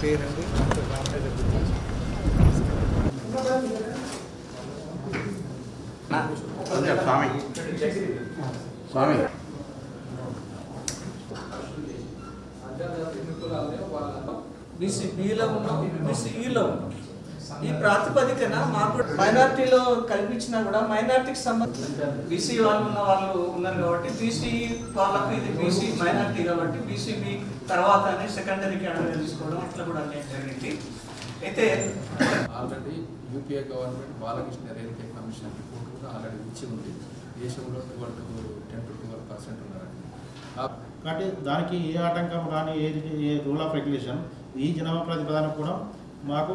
పేరండి స్వామి స్వామి బీసీబీలో ఉన్నాం, బీసీఈలో ఉన్నాం. ఈ ప్రాతిపదికన మాకు మైనార్టీలో కల్పించినా కూడా మైనార్టీకి సంబంధించి బీసీ వాళ్ళు ఉన్నారు కాబట్టి బీసీ వాళ్ళకు ఇది బీసీ మైనార్టీ కాబట్టి బీసీబీ తర్వాత సెకండరీ కేటగిరీ తీసుకోవడం అట్లా కూడా జరిగింది. అయితే already UPA government Balakrishna Renke commission report కూడా ఆల్రెడీ ఇచ్చి ఉంది. దేశంలో 10 to 12% ఉన్నారండి. కాబట్టి దానికి ఏ ఆటంకం రాని ఏ రూల్ ఆఫ్ రెగ్యులేషన్ ఈ జనాభా ప్రతిపాదన కూడా మాకు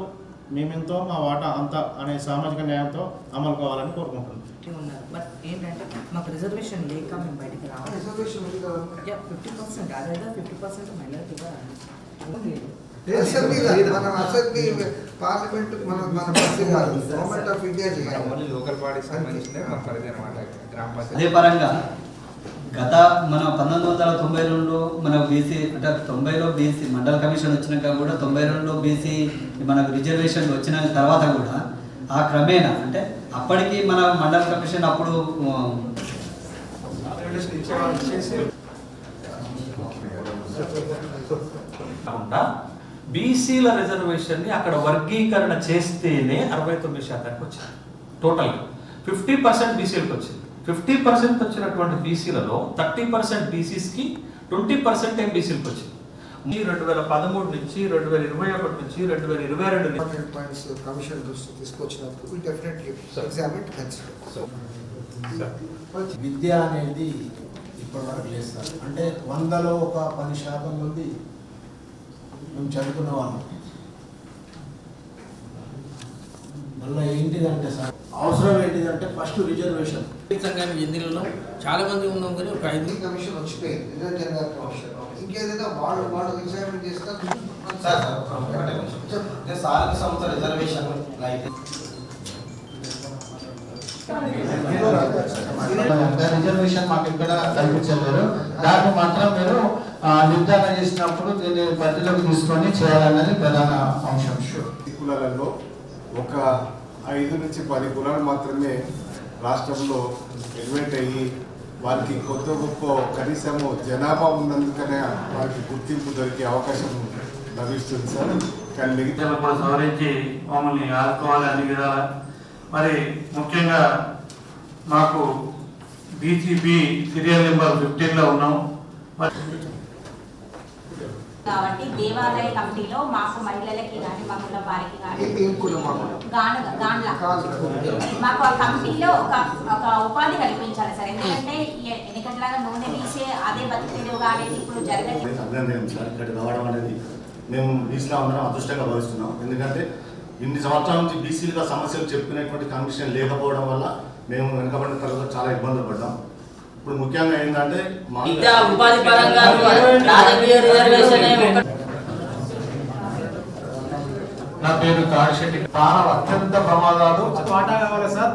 మేమెంతో మా వాటా అంత అనే సామాజిక న్యాయంతో అమలు కావాలని కోరుకుంటున్నాం. బట్ ఏంటంటే మాకు రిజర్వేషన్ లేక మేము బయటికి రావాలి. 50% అదేదో 50% మైనారిటీ అదే పరంగా గత మన 1992 మన బీసీ అంటే 90లో బీసీ మండల కమిషన్ వచ్చినాక కూడా 92లో బీసీ మనకు రిజర్వేషన్ వచ్చిన తర్వాత కూడా ఆ క్రమేణా అంటే అప్పటికి మన మండల కమిషన్ అప్పుడు బీసీల రిజర్వేషన్ని అక్కడ వర్గీకరణ చేస్తేనే 69% వచ్చింది. టోటల్గా 50% బీసీలకు వచ్చింది. 50% వచ్చినటువంటి బీసీలలో 30% బీసీస్కి 20% బీసీలకు వచ్చింది. 2013 నుంచి 2021 నుంచి 2022 కమిషన్ దృష్టి తీసుకొచ్చినప్పుడు డెఫినెట్లీ ఎగ్జామిన్ కన్సిడర్. విద్య అనేది ఇప్పటివరకు లేదు సార్. అంటే 100లో ఒక 10% మంది మేము చదువుకున్న వాళ్ళం. మళ్ళీ ఏంటిదంటే సార్ అవసరం ఏంటిదంటే ఫస్ట్ రిజర్వేషన్. ఎన్నికలలో చాలా మంది ఉన్నాం కానీ ఒక 5 కమిషన్ వచ్చిపోయింది. ఇంకేదైనా వాళ్ళు ఎగ్జామిన్ చేస్తారు రిజర్వేషన్ రిజర్వేషన్ మాకు ఇక్కడ కల్పించలేరు. దాన్ని మాత్రం మీరు నిర్ధారణ చేసినప్పుడు దీన్ని పరిధిలోకి తీసుకొని చేయాలన్నది ప్రధాన అంశం. కులాలలో ఒక 5 నుంచి 10 కులాలు మాత్రమే రాష్ట్రంలో ఎలివేట్ అయ్యి వారికి కొత్త గొప్ప కనీసము జనాభా ఉన్నందుకనే వారికి గుర్తింపు దొరికే అవకాశం లభిస్తుంది సార్. కానీ మిగతా కూడా సవరించి మమ్మల్ని ఆదుకోవాలి అన్ని విధాలా. మరి ముఖ్యంగా మాకు బీసీబీ సీరియల్ నెంబర్ 15లో ఉన్నాం. కాబట్టి దేవాలయ కమిటీలో మాకు మహిళలకి కానీ మహిళల వారికి కానీ మాకు ఆ కమిటీలో ఒక ఉపాధి కల్పించాలి సార్. ఎందుకంటే ఎన్నికట్లాగా నూనె తీసే అదే బతికేదిగా అనేది ఇప్పుడు జరగదు. ఇక్కడ రావడం అనేది మేము బీసీలో అందరం అదృష్టంగా భావిస్తున్నాం. ఎందుకంటే ఇన్ని సంవత్సరాల నుంచి బీసీలుగా సమస్యలు చెప్పుకునేటువంటి కమిషన్ లేకపోవడం వల్ల మేము వెనుకబడిన తరగతిలో చాలా ఇబ్బందులు పడ్డాం. ఇప్పుడు ముఖ్యంగా ఏంటంటే ఉపాధి పరంగా నా పేరు కాడిశెట్టి. అత్యంత ప్రమాదాలు వాటా కావాలి సార్.